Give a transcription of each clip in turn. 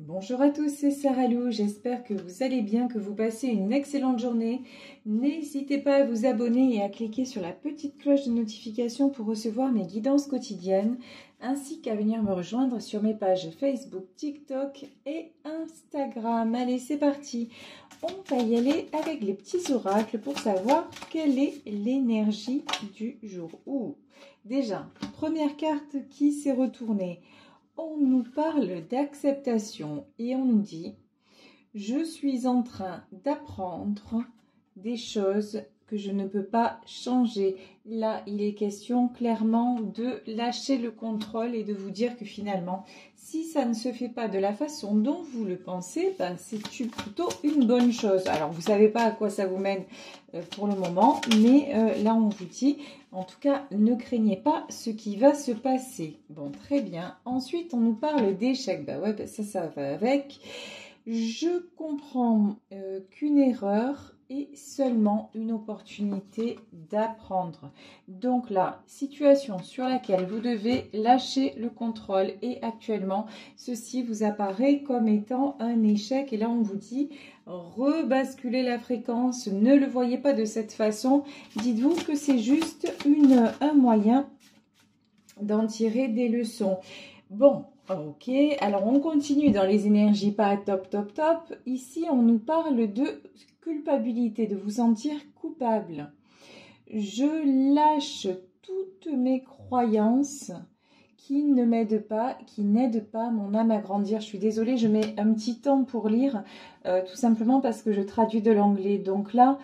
Bonjour à tous, c'est Sarah Lou, j'espère que vous allez bien, que vous passez une excellente journée. N'hésitez pas à vous abonner et à cliquer sur la petite cloche de notification pour recevoir mes guidances quotidiennes, ainsi qu'à venir me rejoindre sur mes pages Facebook, TikTok et Instagram. Allez, c'est parti. On va y aller avec les petits oracles pour savoir quelle est l'énergie du jour. Déjà, première carte qui s'est retournée. On nous parle d'acceptation et on nous dit « Je suis en train d'apprendre des choses que je ne peux pas changer ». Là, il est question clairement de lâcher le contrôle et de vous dire que finalement, si ça ne se fait pas de la façon dont vous le pensez, ben c'est plutôt une bonne chose. Alors, vous ne savez pas à quoi ça vous mène pour le moment, mais là, on vous dit, en tout cas, ne craignez pas ce qui va se passer. Bon, très bien. Ensuite, on nous parle d'échec. Ben ouais, ben ça va avec. Je comprends qu'une erreur est seulement une opportunité d'apprendre. Donc là, situation sur laquelle vous devez lâcher le contrôle et actuellement, ceci vous apparaît comme étant un échec. Et là, on vous dit, rebasculez la fréquence, ne le voyez pas de cette façon. Dites-vous que c'est juste un moyen d'en tirer des leçons. Bon, ok, alors on continue dans les énergies pas top. Ici, on nous parle de culpabilité, de vous sentir coupable. Je lâche toutes mes croyances qui ne m'aident pas, qui n'aident pas mon âme à grandir. Je suis désolée, je mets un petit temps pour lire, tout simplement parce que je traduis de l'anglais. Donc là,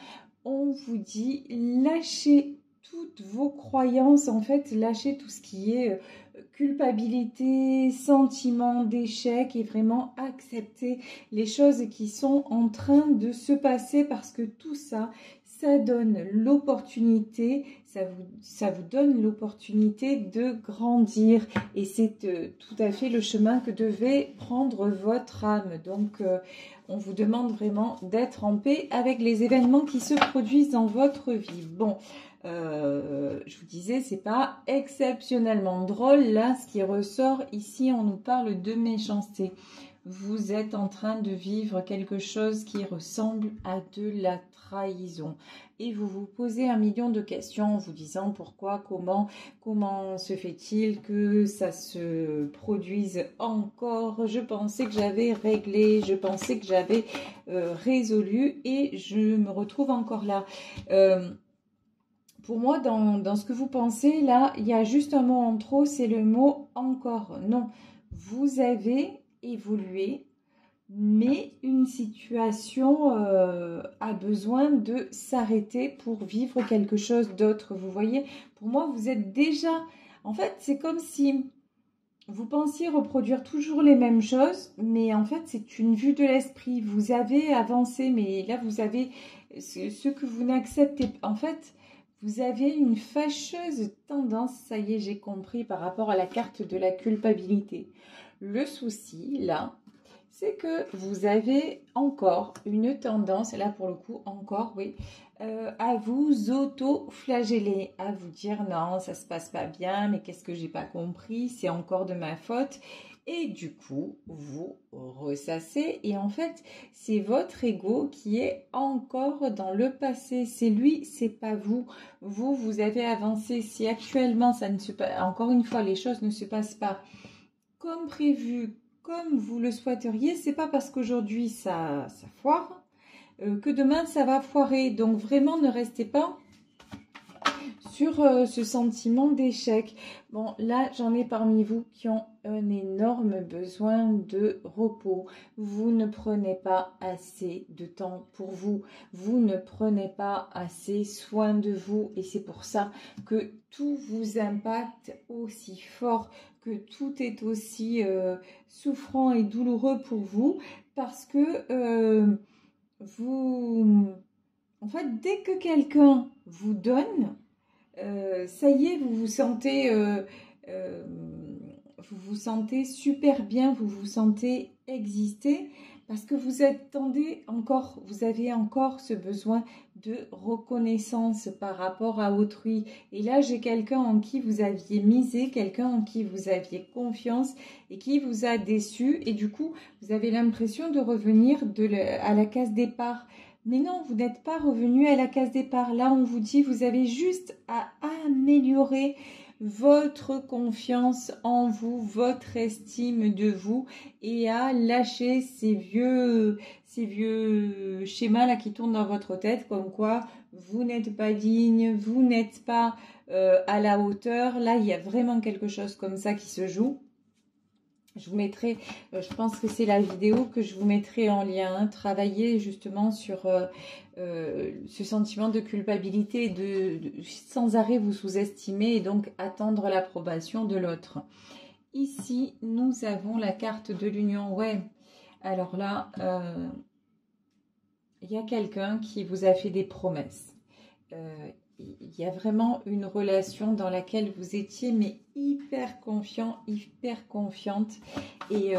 on vous dit lâchez toutes vos croyances, en fait, lâchez tout ce qui est culpabilité, sentiment d'échec et vraiment accepter les choses qui sont en train de se passer parce que tout ça, ça donne l'opportunité, ça vous donne l'opportunité de grandir et c'est tout à fait le chemin que devait prendre votre âme. Donc, on vous demande vraiment d'être en paix avec les événements qui se produisent dans votre vie. Bon, je vous disais, c'est pas exceptionnellement drôle. Là, ce qui ressort ici, on nous parle de méchanceté. Vous êtes en train de vivre quelque chose qui ressemble à de la trahison. Et vous vous posez un million de questions en vous disant pourquoi, comment se fait-il que ça se produise encore? Je pensais que j'avais réglé, je pensais que j'avais résolu et je me retrouve encore là. Pour moi, dans ce que vous pensez, là, il y a juste un mot en trop, c'est le mot « encore ». Non, vous avez évolué, mais une situation a besoin de s'arrêter pour vivre quelque chose d'autre. Vous voyez, pour moi, vous êtes déjà... En fait, c'est comme si vous pensiez reproduire toujours les mêmes choses, mais en fait, c'est une vue de l'esprit. Vous avez avancé, mais là, vous avez ce que vous n'acceptez pas. En fait... Vous avez une fâcheuse tendance, ça y est, j'ai compris, par rapport à la carte de la culpabilité. Le souci, là, c'est que vous avez encore une tendance, là pour le coup, encore, oui, à vous auto-flageller, à vous dire non, ça se passe pas bien, mais qu'est-ce que j'ai pas compris, c'est encore de ma faute. Et du coup, vous ressassez et en fait, c'est votre ego qui est encore dans le passé. C'est lui, c'est pas vous. Vous avez avancé. Si actuellement, ça ne se passe, encore une fois, les choses ne se passent pas comme prévu, comme vous le souhaiteriez, c'est pas parce qu'aujourd'hui ça foire que demain ça va foirer. Donc vraiment, ne restez pas sur ce sentiment d'échec. Bon, là, j'en ai parmi vous qui ont un énorme besoin de repos. Vous ne prenez pas assez de temps pour vous. Vous ne prenez pas assez soin de vous. Et c'est pour ça que tout vous impacte aussi fort, que tout est aussi souffrant et douloureux pour vous. Parce que en fait, dès que quelqu'un vous donne, ça y est, vous vous sentez super bien, vous vous sentez exister parce que vous avez encore ce besoin de reconnaissance par rapport à autrui. Et là, j'ai quelqu'un en qui vous aviez misé, quelqu'un en qui vous aviez confiance et qui vous a déçu. Et du coup, vous avez l'impression de revenir à la case départ. Mais non, vous n'êtes pas revenu à la case départ. Là, on vous dit, vous avez juste à améliorer votre confiance en vous, votre estime de vous et à lâcher ces vieux schémas là qui tournent dans votre tête comme quoi vous n'êtes pas digne, vous n'êtes pas à la hauteur. Là, il y a vraiment quelque chose comme ça qui se joue. Je vous mettrai, je pense que c'est la vidéo que je vous mettrai en lien, hein, travailler justement sur ce sentiment de culpabilité, de sans arrêt vous sous-estimer et donc attendre l'approbation de l'autre. Ici, nous avons la carte de l'union. Ouais, alors là, il y a quelqu'un qui vous a fait des promesses. Il y a vraiment une relation dans laquelle vous étiez mais hyper confiant, hyper confiante et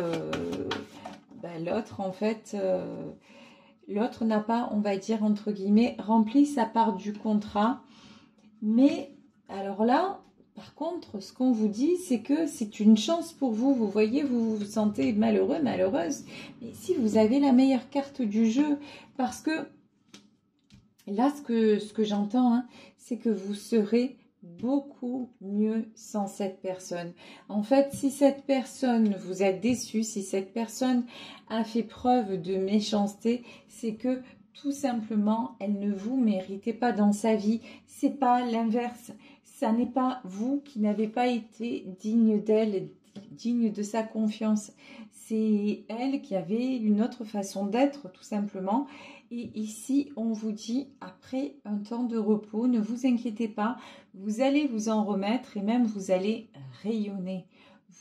l'autre en fait, l'autre n'a pas, on va dire entre guillemets, rempli sa part du contrat. Mais alors là, par contre, ce qu'on vous dit, c'est que c'est une chance pour vous. Vous voyez, vous vous sentez malheureux, malheureuse. Mais si vous avez la meilleure carte du jeu, parce que là, ce que j'entends, hein, c'est que vous serez beaucoup mieux sans cette personne. En fait, si cette personne vous a déçu, si cette personne a fait preuve de méchanceté, c'est que tout simplement, elle ne vous méritez pas dans sa vie. C'est pas l'inverse. Ça n'est pas vous qui n'avez pas été digne d'elle, digne de sa confiance. C'est elle qui avait une autre façon d'être, tout simplement. Et ici, on vous dit, après un temps de repos, ne vous inquiétez pas, vous allez vous en remettre et même vous allez rayonner.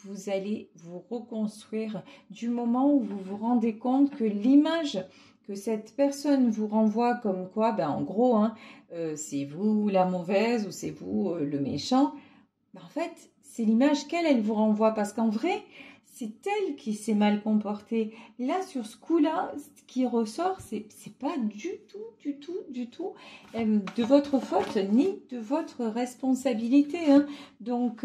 Vous allez vous reconstruire du moment où vous vous rendez compte que l'image que cette personne vous renvoie comme quoi, en gros, hein, c'est vous la mauvaise ou c'est vous le méchant, en fait, c'est l'image qu'elle vous renvoie parce qu'en vrai, c'est elle qui s'est mal comportée. Là, sur ce coup-là, ce qui ressort, c'est pas du tout de votre faute ni de votre responsabilité. Hein. Donc,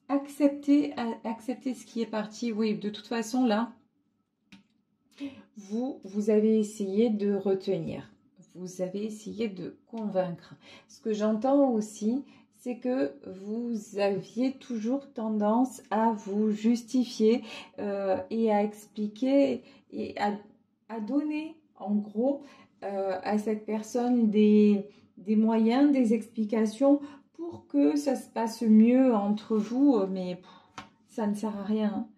acceptez ce qui est parti. Oui, de toute façon, là, vous avez essayé de retenir. Vous avez essayé de convaincre. Ce que j'entends aussi, c'est que vous aviez toujours tendance à vous justifier et à expliquer et à donner en gros à cette personne des moyens, des explications pour que ça se passe mieux entre vous, mais ça ne sert à rien.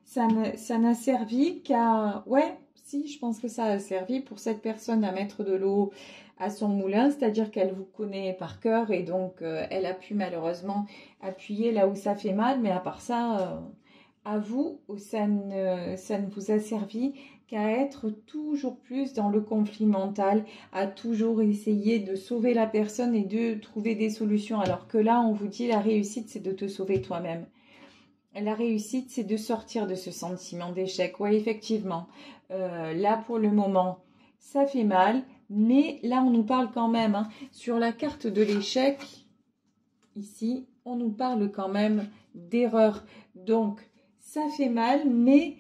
Ça n'a servi qu'à... Ouais, si, je pense que ça a servi pour cette personne à mettre de l'eau à son moulin, c'est-à-dire qu'elle vous connaît par cœur et donc elle a pu malheureusement appuyer là où ça fait mal, mais à part ça, à vous, ça ne vous a servi qu'à être toujours plus dans le conflit mental, à toujours essayer de sauver la personne et de trouver des solutions, alors que là, on vous dit la réussite, c'est de te sauver toi-même. La réussite, c'est de sortir de ce sentiment d'échec. Oui, effectivement, là, pour le moment, ça fait mal. Mais là, on nous parle quand même, hein, sur la carte de l'échec, ici, on nous parle quand même d'erreur. Donc, ça fait mal, mais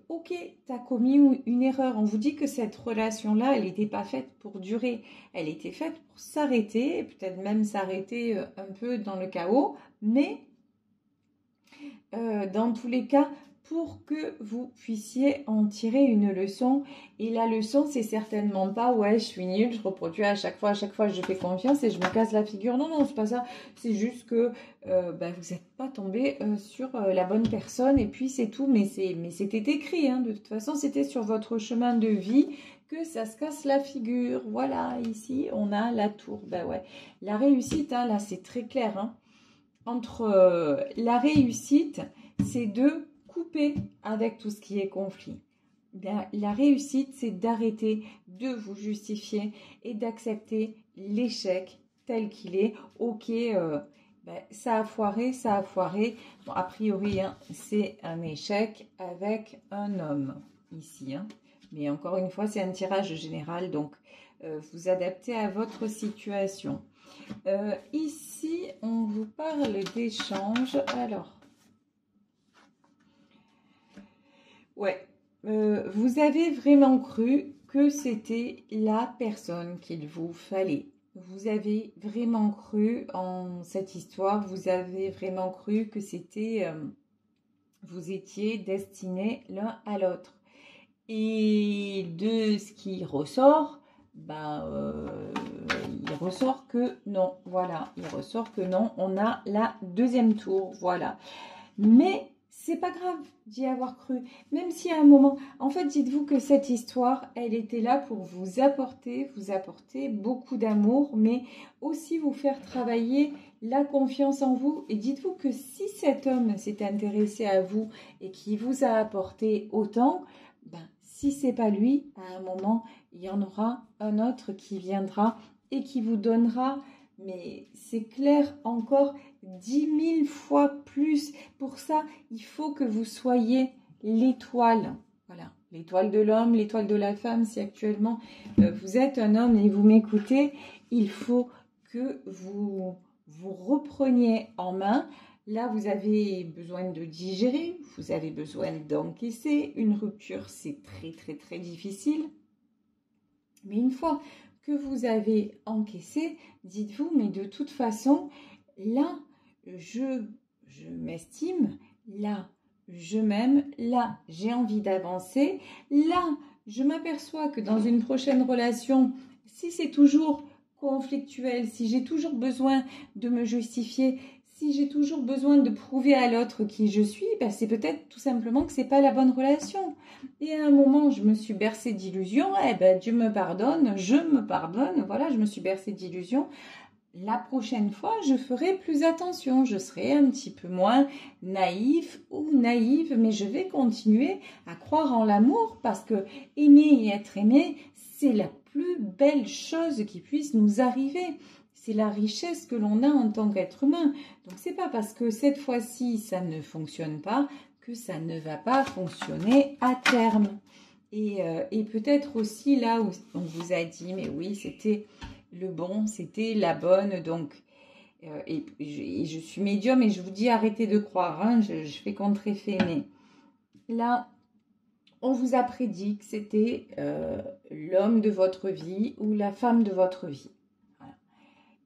ok, tu as commis une erreur. On vous dit que cette relation-là, elle n'était pas faite pour durer. Elle était faite pour s'arrêter, peut-être même s'arrêter un peu dans le chaos, mais dans tous les cas, pour que vous puissiez en tirer une leçon. Et la leçon, c'est certainement pas « ouais, je suis nulle, je reproduis à chaque fois, je fais confiance et je me casse la figure ». Non, non, c'est pas ça. C'est juste que vous n'êtes pas tombé sur la bonne personne et puis c'est tout. Mais c'était écrit, hein. De toute façon, c'était sur votre chemin de vie que ça se casse la figure. Voilà, ici, on a la tour. Ouais, la réussite, hein, là, c'est très clair, hein. Entre la réussite, c'est de couper avec tout ce qui est conflit. Bien, la réussite, c'est d'arrêter de vous justifier et d'accepter l'échec tel qu'il est. Ok, ben, ça a foiré, ça a foiré. Bon, a priori, hein, c'est un échec avec un homme ici. Hein. Mais encore une fois, c'est un tirage général, donc vous adaptez à votre situation. Ici, on vous parle d'échange. Alors, ouais, vous avez vraiment cru que c'était la personne qu'il vous fallait. Vous avez vraiment cru en cette histoire. Vous avez vraiment cru que c'était, vous étiez destinés l'un à l'autre. Et de ce qui ressort, il ressort que non. Voilà, il ressort que non. On a la deuxième tour. Voilà. Mais c'est pas grave d'y avoir cru. Même si à un moment, en fait, dites-vous que cette histoire, elle était là pour vous apporter beaucoup d'amour, mais aussi vous faire travailler la confiance en vous. Et dites-vous que si cet homme s'est intéressé à vous et qui vous a apporté autant, si c'est pas lui, à un moment, il y en aura un autre qui viendra et qui vous donnera, mais c'est clair, encore 10 000 fois plus. Pour ça, il faut que vous soyez l'étoile. Voilà, l'étoile de l'homme, l'étoile de la femme. Si actuellement vous êtes un homme et vous m'écoutez, il faut que vous vous repreniez en main. Là, vous avez besoin de digérer, vous avez besoin d'encaisser. Une rupture, c'est très, très, très difficile. Mais une fois que vous avez encaissé, dites-vous, mais de toute façon, là, je m'estime, là, je m'aime, là, j'ai envie d'avancer, là, je m'aperçois que dans une prochaine relation, si c'est toujours conflictuel, si j'ai toujours besoin de me justifier, si j'ai toujours besoin de prouver à l'autre qui je suis, c'est peut-être tout simplement que c'est pas la bonne relation. Et à un moment, je me suis bercée d'illusions. Dieu me pardonne, je me pardonne. Voilà, je me suis bercée d'illusions. La prochaine fois, je ferai plus attention. Je serai un petit peu moins naïf ou naïve, mais je vais continuer à croire en l'amour parce que aimer et être aimé, c'est la plus belle chose qui puisse nous arriver. C'est la richesse que l'on a en tant qu'être humain. Donc, c'est pas parce que cette fois-ci, ça ne fonctionne pas que ça ne va pas fonctionner à terme. Et peut-être aussi là où on vous a dit, mais oui, c'était le bon, c'était la bonne. Donc, et je suis médium et je vous dis, arrêtez de croire, hein, je fais contre-effet. Mais là, on vous a prédit que c'était l'homme de votre vie ou la femme de votre vie. Voilà.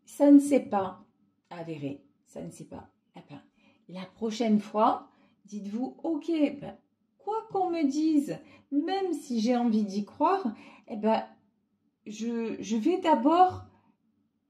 Ça ne s'est pas avéré, ça ne s'est pas. La prochaine fois, dites-vous, ok, quoi qu'on me dise, même si j'ai envie d'y croire, je vais d'abord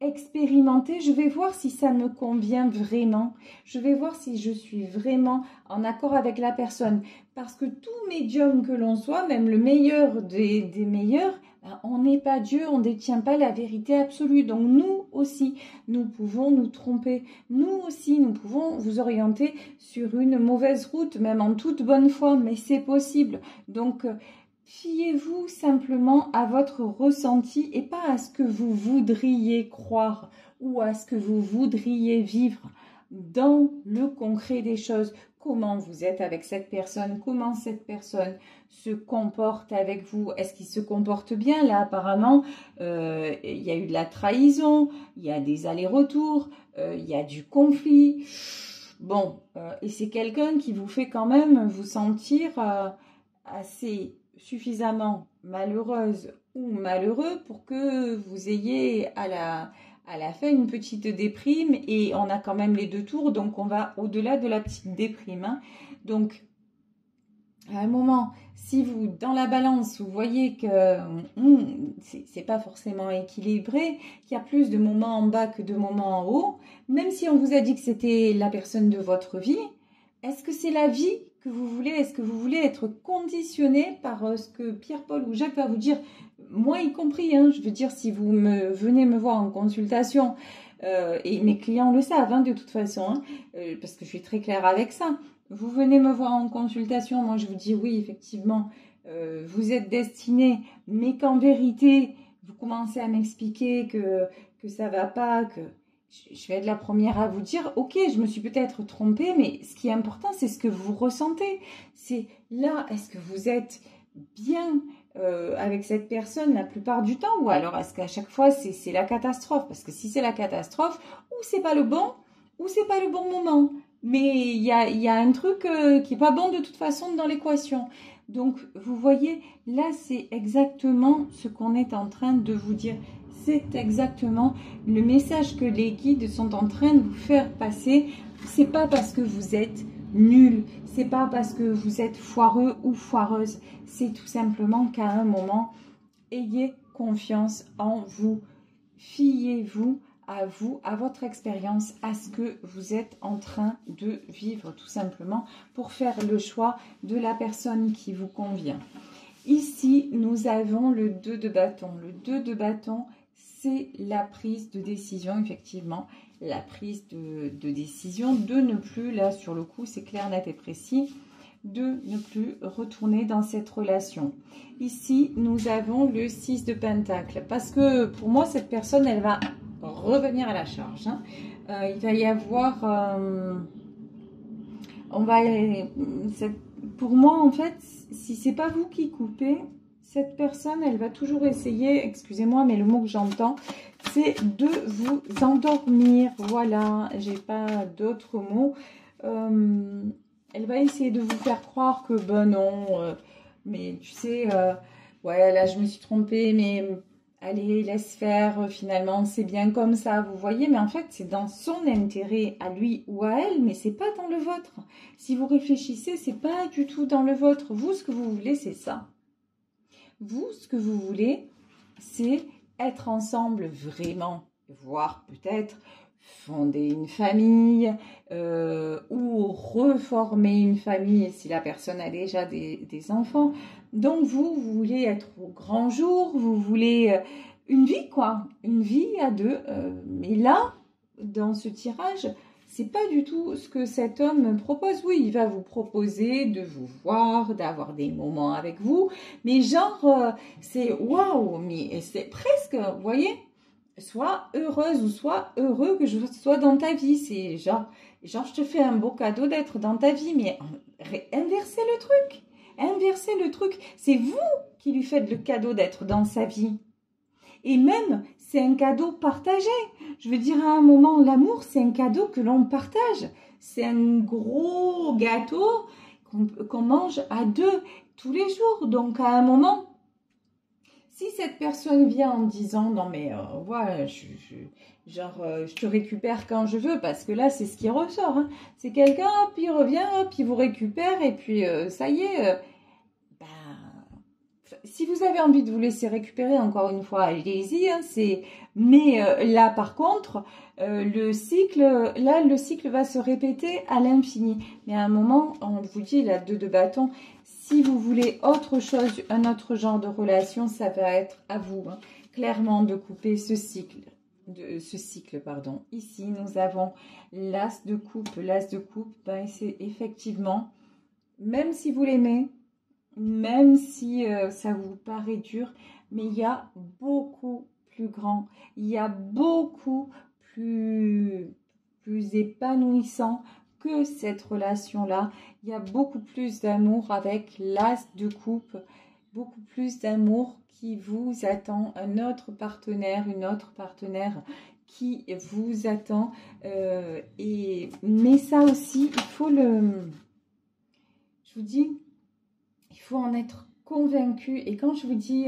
expérimenter, je vais voir si ça me convient vraiment, je vais voir si je suis vraiment en accord avec la personne. Parce que tout médium que l'on soit, même le meilleur des meilleurs, on n'est pas Dieu, on ne détient pas la vérité absolue. Donc nous aussi, nous pouvons nous tromper. Nous aussi, nous pouvons vous orienter sur une mauvaise route, même en toute bonne foi, mais c'est possible. Donc, fiez-vous simplement à votre ressenti et pas à ce que vous voudriez croire ou à ce que vous voudriez vivre dans le concret des choses. Comment vous êtes avec cette personne, comment cette personne se comporte avec vous. Est-ce qu'il se comporte bien? Là, apparemment, il y a eu de la trahison, il y a des allers-retours, il y a du conflit. Bon, et c'est quelqu'un qui vous fait quand même vous sentir assez suffisamment malheureuse ou malheureux pour que vous ayez à la fin une petite déprime, et on a quand même les deux tours, donc on va au-delà de la petite déprime. Hein. Donc, à un moment, si vous, dans la balance, vous voyez que c'est pas forcément équilibré, qu'il y a plus de moments en bas que de moments en haut, même si on vous a dit que c'était la personne de votre vie, est-ce que c'est la vie que vous voulez? Est-ce que vous voulez être conditionné par ce que Pierre, Paul ou Jacques va vous dire? Moi y compris, hein, je veux dire, si vous venez me voir en consultation, et mes clients le savent, hein, de toute façon, hein, parce que je suis très claire avec ça. Vous venez me voir en consultation, moi je vous dis oui, effectivement, vous êtes destiné, mais qu'en vérité, vous commencez à m'expliquer que ça va pas, que je vais être la première à vous dire, ok, je me suis peut-être trompée, mais ce qui est important, c'est ce que vous ressentez. C'est là, est-ce que vous êtes bien avec cette personne la plupart du temps, ou alors est-ce qu'à chaque fois, c'est la catastrophe? Parce que si c'est la catastrophe, ou c'est pas le bon, ou c'est pas le bon moment. Mais il y a un truc qui est pas bon de toute façon dans l'équation. Donc, vous voyez, là, c'est exactement ce qu'on est en train de vous dire. C'est exactement le message que les guides sont en train de vous faire passer. C'est pas parce que vous êtes nul, c'est pas parce que vous êtes foireux ou foireuse. C'est tout simplement qu'à un moment, ayez confiance en vous. Fiez-vous, à votre expérience, à ce que vous êtes en train de vivre tout simplement pour faire le choix de la personne qui vous convient. Ici, nous avons le 2 de bâton. Le 2 de bâton, c'est la prise de décision, effectivement. La prise de décision de ne plus, là sur le coup, c'est clair, net et précis, de ne plus retourner dans cette relation. Ici, nous avons le 6 de pentacle. Parce que pour moi, cette personne, elle va revenir à la charge. Hein. Il va y avoir... pour moi, en fait, si c'est pas vous qui coupez, cette personne, elle va toujours essayer, excusez-moi, mais le mot que j'entends, c'est de vous endormir. Voilà, j'ai pas d'autres mots. Elle va essayer de vous faire croire que, ben non, mais tu sais, ouais, là, je me suis trompée, mais allez, laisse faire, finalement, c'est bien comme ça, vous voyez. Mais en fait, c'est dans son intérêt, à lui ou à elle, mais c'est pas dans le vôtre. Si vous réfléchissez, c'est pas du tout dans le vôtre. Vous, ce que vous voulez, c'est ça. Vous, ce que vous voulez, c'est être ensemble vraiment, voire peut-être fonder une famille ou reformer une famille si la personne a déjà des enfants. Donc vous voulez être au grand jour, vous voulez une vie quoi, une vie à deux. Mais là, dans ce tirage, c'est pas du tout ce que cet homme propose. Oui, il va vous proposer de vous voir, d'avoir des moments avec vous, mais genre, c'est waouh, mais c'est presque, vous voyez, sois heureuse ou sois heureux que je sois dans ta vie. C'est genre, je te fais un beau cadeau d'être dans ta vie, mais inversez le truc. Inversez le truc. C'est vous qui lui faites le cadeau d'être dans sa vie. Et même, c'est un cadeau partagé. Je veux dire, à un moment, l'amour, c'est un cadeau que l'on partage. C'est un gros gâteau qu'on mange à deux tous les jours. Donc, à un moment, si cette personne vient en disant « Non, mais voilà, je te récupère quand je veux », parce que là, c'est ce qui ressort. Hein. C'est quelqu'un, puis il revient, puis il vous récupère, et puis ça y est. Si vous avez envie de vous laisser récupérer, encore une fois, allez-y. Hein, mais là, par contre, le cycle va se répéter à l'infini. Mais à un moment, on vous dit, la 2 de bâton, si vous voulez autre chose, un autre genre de relation, ça va être à vous, hein, clairement, de couper ce cycle. Pardon. Ici, nous avons l'as de coupe. L'as de coupe, ben, c'est effectivement, même si vous l'aimez, même si ça vous paraît dur, mais il y a beaucoup plus grand, il y a beaucoup plus épanouissant que cette relation-là. Il y a beaucoup plus d'amour avec l'as de coupe, beaucoup plus d'amour qui vous attend, un autre partenaire, une autre partenaire qui vous attend. Mais ça aussi, il faut je vous dis, il faut en être convaincu. Et quand je vous dis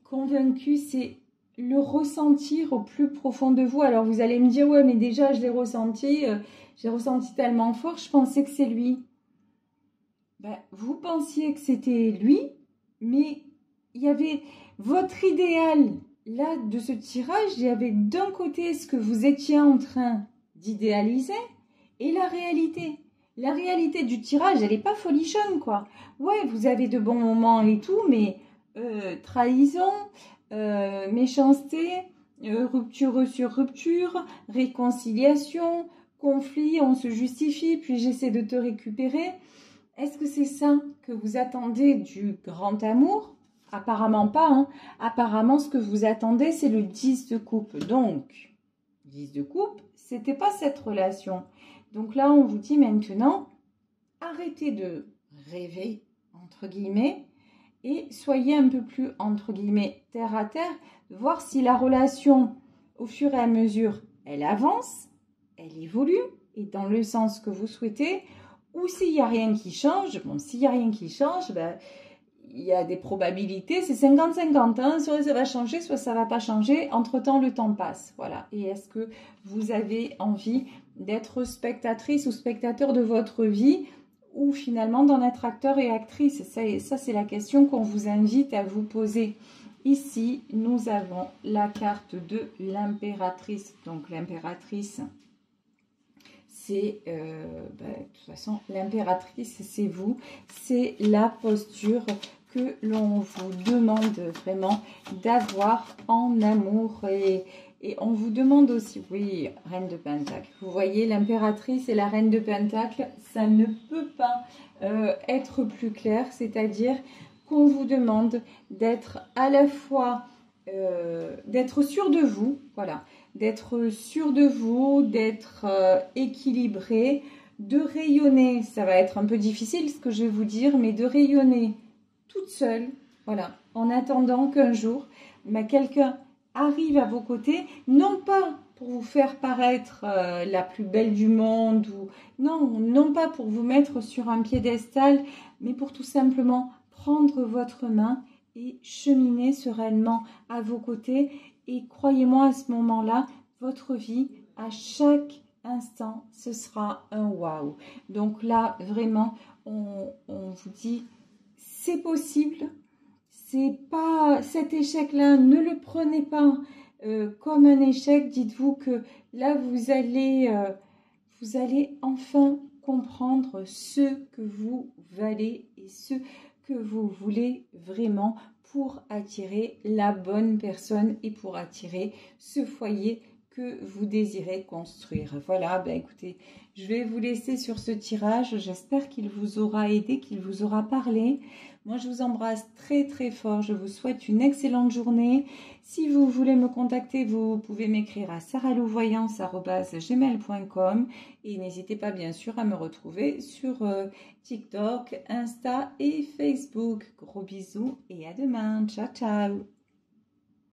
convaincu, c'est le ressentir au plus profond de vous. Alors vous allez me dire, ouais, mais déjà je l'ai ressenti tellement fort, je pensais que c'est lui. Ben, vous pensiez que c'était lui, mais il y avait votre idéal. Là, de ce tirage, il y avait d'un côté ce que vous étiez en train d'idéaliser et la réalité. La réalité du tirage, elle n'est pas folichonne, quoi. Ouais, vous avez de bons moments et tout, mais trahison, méchanceté, rupture sur rupture, réconciliation, conflit, on se justifie, puis j'essaie de te récupérer. Est-ce que c'est ça que vous attendez du grand amour? Apparemment pas. Hein. Apparemment, ce que vous attendez, c'est le 10 de coupe. Donc, 10 de coupe, c'était pas cette relation. Donc là, on vous dit maintenant, arrêtez de rêver, entre guillemets, et soyez un peu plus, entre guillemets, terre à terre, voir si la relation, au fur et à mesure, elle avance, elle évolue, et dans le sens que vous souhaitez, ou s'il n'y a rien qui change. Bon, s'il n'y a rien qui change, ben, il y a des probabilités, c'est 50-50, hein, soit ça va changer, soit ça ne va pas changer, entre-temps le temps passe, voilà. Et est-ce que vous avez envie d'être spectatrice ou spectateur de votre vie, ou finalement d'en être acteur et actrice? Ça c'est la question qu'on vous invite à vous poser. Ici, nous avons la carte de l'impératrice, donc l'impératrice, c'est, de toute façon, l'impératrice, c'est vous, c'est la posture que l'on vous demande vraiment d'avoir en amour. Et on vous demande aussi, oui, reine de Pentacle. Vous voyez, l'impératrice et la reine de Pentacle, ça ne peut pas être plus clair, c'est-à-dire qu'on vous demande d'être à la fois, d'être sûr de vous, voilà, d'être sûr de vous, d'être équilibré, de rayonner, ça va être un peu difficile ce que je vais vous dire, mais de rayonner toute seule, voilà, en attendant qu'un jour, quelqu'un arrive à vos côtés, non pas pour vous faire paraître la plus belle du monde, ou non pas pour vous mettre sur un piédestal, mais pour tout simplement prendre votre main et cheminer sereinement à vos côtés. Et croyez-moi, à ce moment-là, votre vie, à chaque instant, ce sera un waouh. Donc là, vraiment, on vous dit, c'est possible. C'est pas cet échec-là, ne le prenez pas comme un échec. Dites-vous que là, vous allez enfin comprendre ce que vous valez et ce que vous voulez vraiment pour attirer la bonne personne et pour attirer ce foyer que vous désirez construire. Voilà, ben écoutez, je vais vous laisser sur ce tirage. J'espère qu'il vous aura aidé, qu'il vous aura parlé. Moi, je vous embrasse très très fort. Je vous souhaite une excellente journée. Si vous voulez me contacter, vous pouvez m'écrire à sarahlouvoyance@gmail.com et n'hésitez pas bien sûr à me retrouver sur TikTok, Insta et Facebook. Gros bisous et à demain. Ciao, ciao.